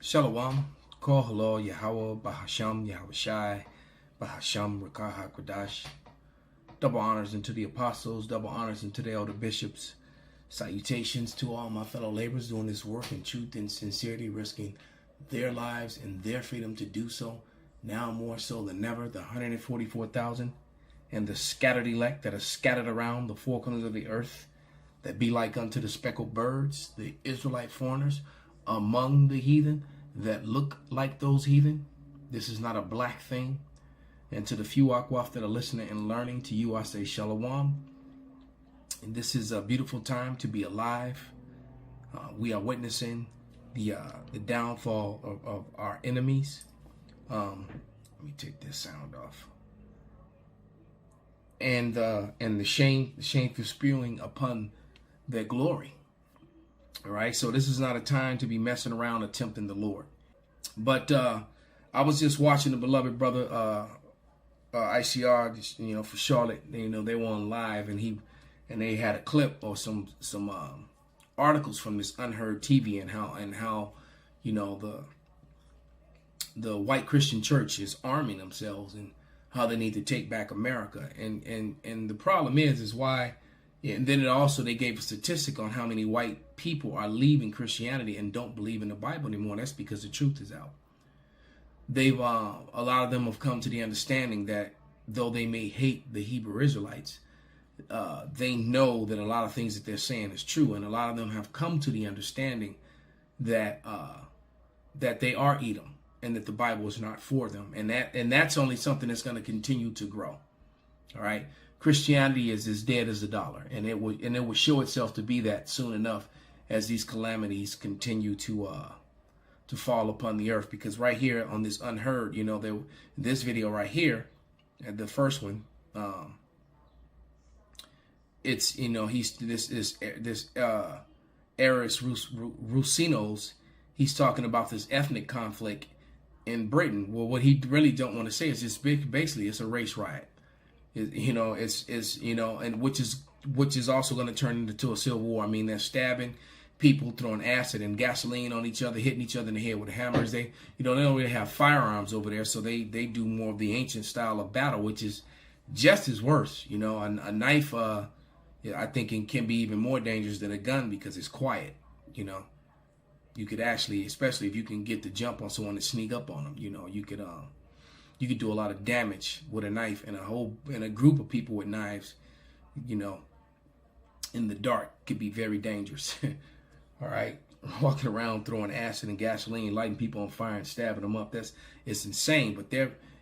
Shalom, Kol Halal, Yahweh, Bahasham, Yahweh Shai, Bahasham, Rakah HaKodash. Double honors unto the apostles, double honors unto the elder bishops. Salutations to all my fellow laborers doing this work in truth and sincerity, risking their lives and their freedom to do so, now more so than ever. The 144,000 and the scattered elect that are scattered around the four corners of the earth, that be like unto the speckled birds, the Israelite foreigners among the heathen that look like those heathen. This is not a black thing. And to the few Akwaf that are listening and learning, to you I say Shalom. And this is a beautiful time to be alive. We are witnessing the downfall of our enemies. Let me take this sound off. And the shameful spewing upon their glory. All right, so this is not a time to be messing around or tempting the Lord. But I was just watching the beloved brother ICR, for Charlotte. They were on live, and they had a clip or some articles from this Unheard TV and how the white Christian church is arming themselves and how they need to take back America. And the problem is why. And then they gave a statistic on how many white people are leaving Christianity and don't believe in the Bible anymore. That's because the truth is out. They've a lot of them have come to the understanding that though they may hate the Hebrew Israelites, they know that a lot of things that they're saying is true, and a lot of them have come to the understanding that that they are Edom and that the Bible is not for them, and that's only something that's going to continue to grow. All right. Christianity is as dead as a dollar, and it will show itself to be that soon enough as these calamities continue to fall upon the earth. Because right here on this Unheard, this video right here, the first one, it's this Eris Rusinos, he's talking about this ethnic conflict in Britain. Well, what he really don't want to say is just basically it's a race riot. And which is also going to turn into a civil war. I mean, they're stabbing people, throwing acid and gasoline on each other, hitting each other in the head with hammers. They don't really have firearms over there, so they do more of the ancient style of battle, which is just as worse. A knife, I think it can be even more dangerous than a gun because it's quiet. You could actually, especially if you can get the jump on someone and sneak up on them, you could do a lot of damage with a knife, and a group of people with knives, in the dark could be very dangerous. All right. Walking around throwing acid and gasoline, lighting people on fire and stabbing them up. It's insane, but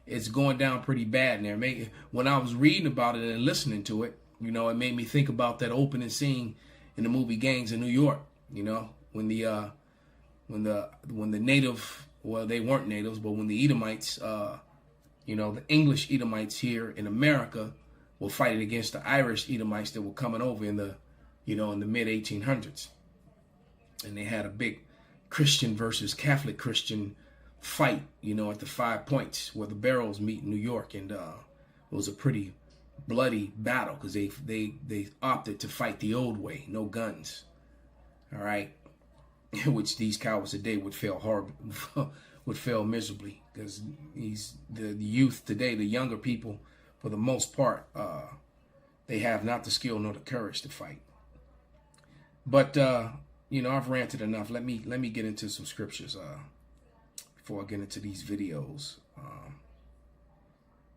it's going down pretty bad. And when I was reading about it and listening to it, it made me think about that opening scene in the movie Gangs in New York, when the native, well, they weren't natives, but when the Edomites, the English Edomites here in America were fighting against the Irish Edomites that were coming over in the mid 1800s. And they had a big Christian versus Catholic Christian fight, at the 5 Points where the barrels meet in New York. And it was a pretty bloody battle because they opted to fight the old way, no guns. All right. Which these cowards today would fail horribly. Would fail miserably, because the youth today, the younger people, for the most part, they have not the skill nor the courage to fight. But I've ranted enough. Let me get into some scriptures before I get into these videos.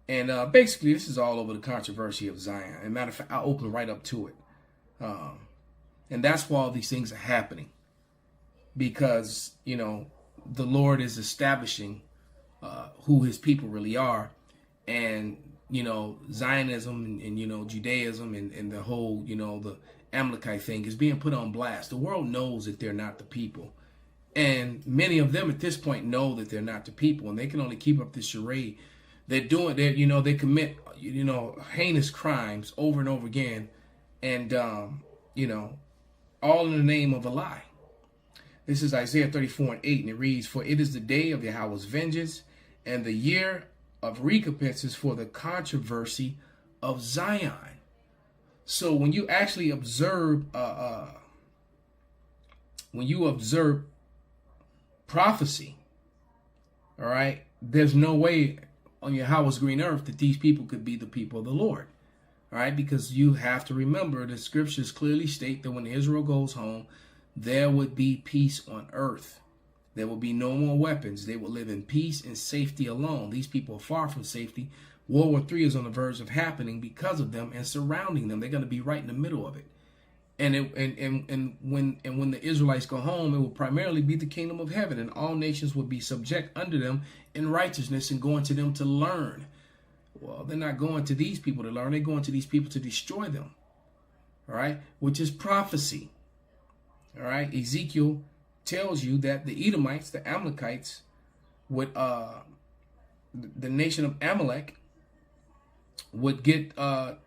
And basically, this is all over the controversy of Zion. As a matter of fact, I'll open right up to it. And that's why all these things are happening, because the Lord is establishing who his people really are. And, Zionism and Judaism and the whole, the Amalekite thing is being put on blast. The world knows that they're not the people. And many of them at this point know that they're not the people, and they can only keep up this charade. They commit, heinous crimes over and over again. And, all in the name of a lie. This is Isaiah 34:8, and it reads, "For it is the day of Yahweh's vengeance, and the year of recompenses for the controversy of Zion." So when you actually observe prophecy. All right. There's no way on Yahweh's green earth that these people could be the people of the Lord. All right. Because you have to remember the scriptures clearly state that when Israel goes home, there would be peace on earth. There will be no more weapons. They will live in peace and safety alone. These people are far from safety. World War III is on the verge of happening because of them and surrounding them. They're going to be right in the middle of it. And when the Israelites go home, it will primarily be the kingdom of heaven, and all nations will be subject unto them in righteousness and going to them to learn. Well, they're not going to these people to learn. They're going to these people to destroy them. All right, which is prophecy. All right, Ezekiel tells you that the Edomites, the Amalekites, would the nation of Amalek would get the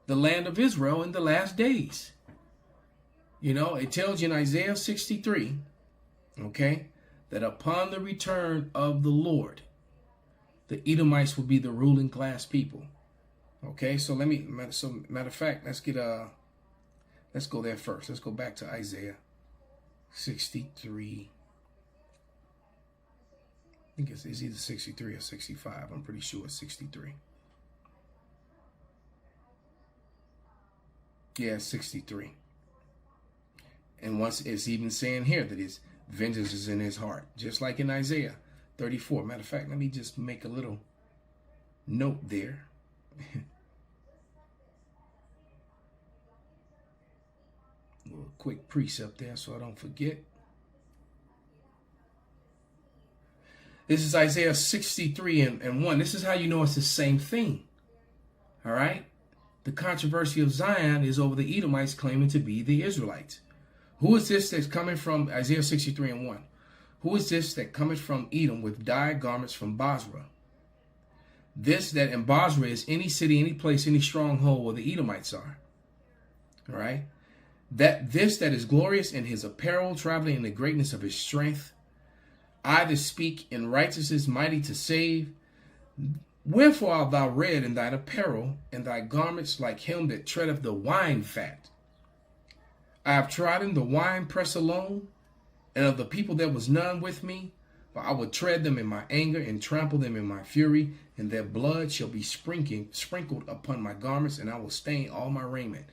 land of Israel in the last days. You know, it tells you in Isaiah 63, okay, that upon the return of the Lord, the Edomites will be the ruling class people. Okay, so matter of fact, let's go there first. Let's go back to Isaiah 63. I think it's either 63 or 65. I'm pretty sure it's 63. Yeah, 63. And once it's even saying here that his vengeance is in his heart, just like in Isaiah 34. Matter of fact, let me just make a little note there. A little quick precept there so I don't forget. This is Isaiah 63 and 1. This is how you know it's the same thing. All right? The controversy of Zion is over the Edomites claiming to be the Israelites. Who is this that's coming from Isaiah 63 and 1? Who is this that cometh from Edom with dyed garments from Basra? This that in Basra is any city, any place, any stronghold where the Edomites are. All right? This that is glorious in his apparel, traveling in the greatness of his strength. I that speak in righteousness, mighty to save. Wherefore art thou red in thine apparel, and thy garments like him that treadeth the wine fat? I have trodden the wine press alone, and of the people there was none with me. For I will tread them in my anger, and trample them in my fury, and their blood shall be sprinkled upon my garments, and I will stain all my raiment.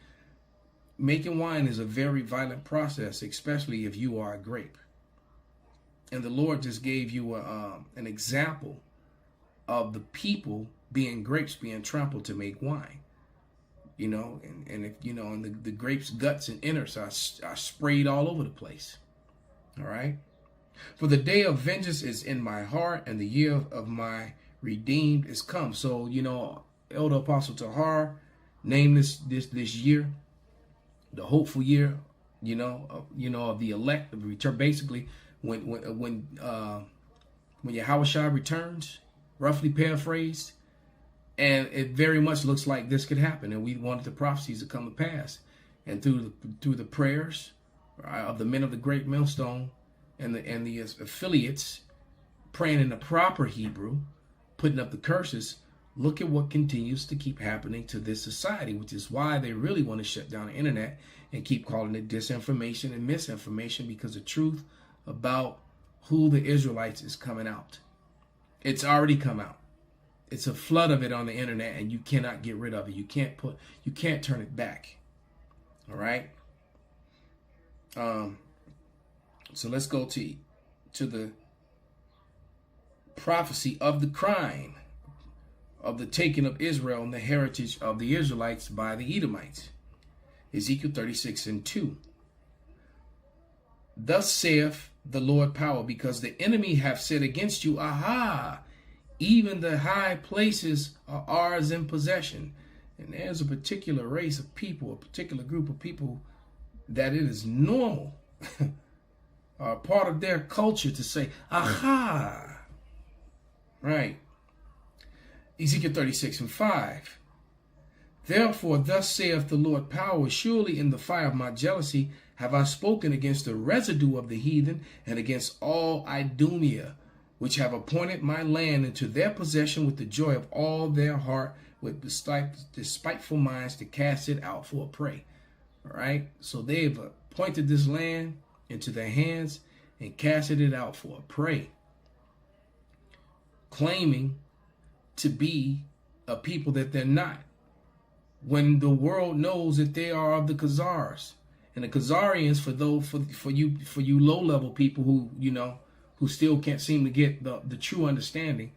Making wine is a very violent process, especially if you are a grape. And the Lord just gave you an example of the people being grapes being trampled to make wine. You know, and if you know, and the grapes' guts and innards are sprayed all over the place. All right. For the day of vengeance is in my heart, and the year of my redeemed is come. So, you know, Elder Apostle Tahar named this year the hopeful year, of the elect, of return. Basically, when Yahushua returns, roughly paraphrased, and it very much looks like this could happen, and we wanted the prophecies to come to pass, and through the prayers of the men of the great millstone and the affiliates praying in the proper Hebrew, putting up the curses. Look at what continues to keep happening to this society, which is why they really want to shut down the internet and keep calling it disinformation and misinformation, because the truth about who the Israelites is coming out. It's already come out. It's a flood of it on the internet, and you cannot get rid of it. You can't turn it back. All right. So let's go to the prophecy of the crime of the taking of Israel and the heritage of the Israelites by the Edomites. Ezekiel 36 and 2. Thus saith the Lord power, because the enemy hath said against you, aha, even the high places are ours in possession. And there's a particular race of people, a particular group of people, that it is normal, part of their culture to say, aha. Right. Ezekiel 36 and 5. Therefore, thus saith the Lord power, surely in the fire of my jealousy have I spoken against the residue of the heathen, and against all Idumea, which have appointed my land into their possession with the joy of all their heart, with despiteful minds to cast it out for a prey. All right. So they've appointed this land into their hands, and casted it out for a prey, claiming to be a people that they're not, when the world knows that they are of the Khazars. And the Khazarians, for you low-level people who still can't seem to get the true understanding,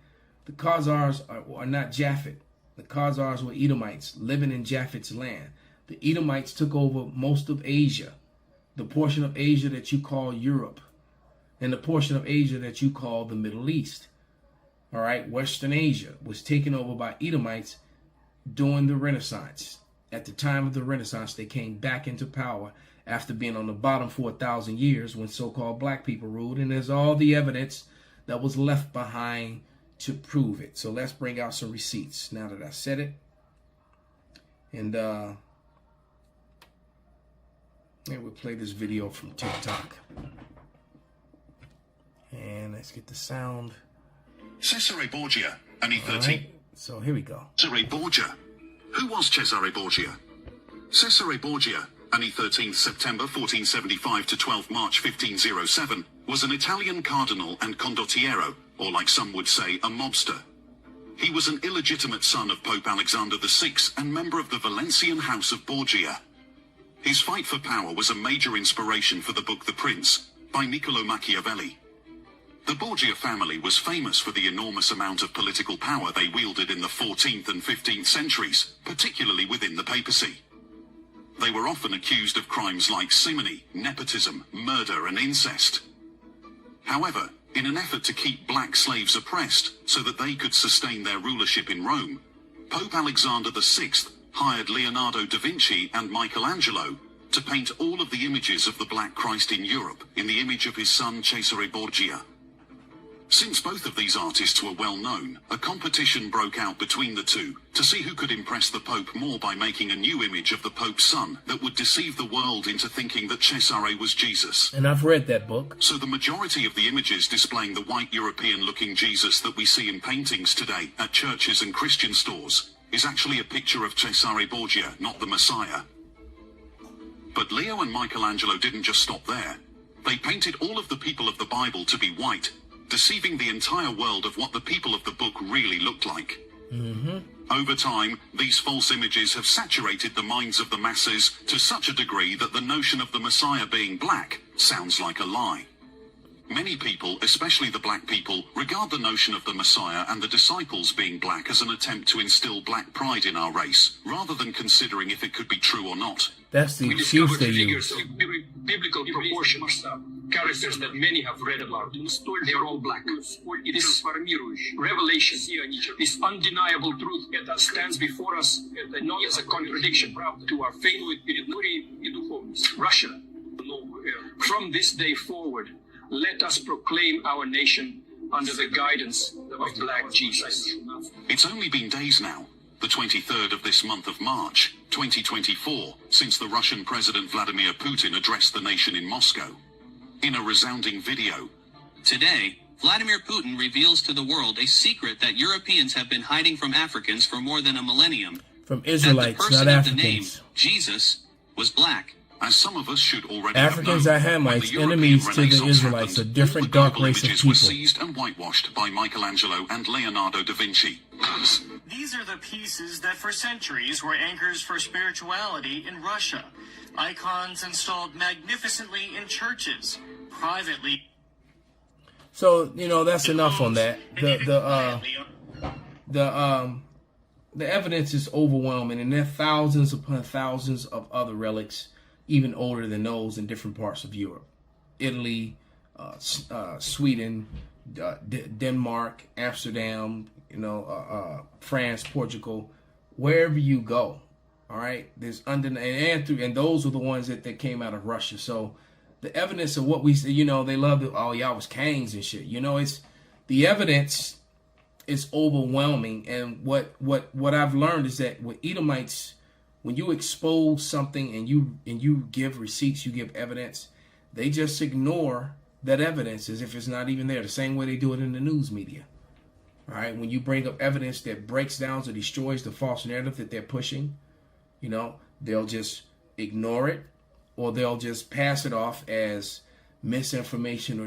the Khazars are not Japhet. The Khazars were Edomites living in Japhet's land. The Edomites took over most of Asia, the portion of Asia that you call Europe, and the portion of Asia that you call the Middle East. All right, Western Asia was taken over by Edomites during the Renaissance. At the time of the Renaissance, they came back into power after being on the bottom for 1,000 years when so-called black people ruled. And there's all the evidence that was left behind to prove it. So let's bring out some receipts now that I said it. And we'll play this video from TikTok. And let's get the sound. Cesare Borgia, an E13. Right, so here we go. Cesare Borgia. Who was Cesare Borgia? Cesare Borgia, an E13 September 1475 to 12 March 1507, was an Italian cardinal and condottiero, or like some would say, a mobster. He was an illegitimate son of Pope Alexander VI and member of the Valencian House of Borgia. His fight for power was a major inspiration for the book The Prince, by Niccolo Machiavelli. The Borgia family was famous for the enormous amount of political power they wielded in the 14th and 15th centuries, particularly within the papacy. They were often accused of crimes like simony, nepotism, murder, and incest. However, in an effort to keep black slaves oppressed so that they could sustain their rulership in Rome, Pope Alexander VI hired Leonardo da Vinci and Michelangelo to paint all of the images of the Black Christ in Europe in the image of his son Cesare Borgia. Since both of these artists were well known, a competition broke out between the two to see who could impress the Pope more by making a new image of the Pope's son that would deceive the world into thinking that Cesare was Jesus. And I've read that book. So the majority of the images displaying the white European-looking Jesus that we see in paintings today at churches and Christian stores is actually a picture of Cesare Borgia, not the Messiah. But Leo and Michelangelo didn't just stop there. They painted all of the people of the Bible to be white, deceiving the entire world of what the people of the book really looked like. Over time, these false images have saturated the minds of the masses to such a degree that the notion of the Messiah being black sounds like a lie. Many people, especially the black people, regard the notion of the Messiah and the disciples being black as an attempt to instill black pride in our race, rather than considering if it could be true or not. That's the excuse they use. Biblical proportions, characters that many have read about. They are all black. This revelation, this undeniable truth that stands before us not as a contradiction to our faith. Russia, from this day forward, let us proclaim our nation under the guidance of Black Jesus. It's only been days now, the 23rd of this month of March, 2024, since the Russian President Vladimir Putin addressed the nation in Moscow. In a resounding video, today, Vladimir Putin reveals to the world a secret that Europeans have been hiding from Africans for more than a millennium. From Israelites, that the person not of the name, Africans. Jesus, was black. as some of us should already Africans have are known, when Hamites, the European enemies to the Renaissance Israelites, a happened, different all the dark global race of images were people. seized and whitewashed by Michelangelo and Leonardo da Vinci. These are the pieces that for centuries were anchors for spirituality in Russia. Icons installed magnificently in churches, privately. So, you know, that's enough on that. The evidence is overwhelming, and there are thousands upon thousands of other relics, even older than those, in different parts of Europe. Italy, Sweden, Denmark, Amsterdam, France, Portugal, wherever you go. All right, there's and those are the ones that came out of Russia. So the evidence of what we see, they love to, oh, y'all was kings and shit. It's the evidence is overwhelming. And what I've learned is that with Edomites, when you expose something and you give receipts, you give evidence, they just ignore that evidence as if it's not even there. The same way they do it in the news media. All right, when you bring up evidence that breaks down or destroys the false narrative that they're pushing, they'll just ignore it, or they'll just pass it off as misinformation or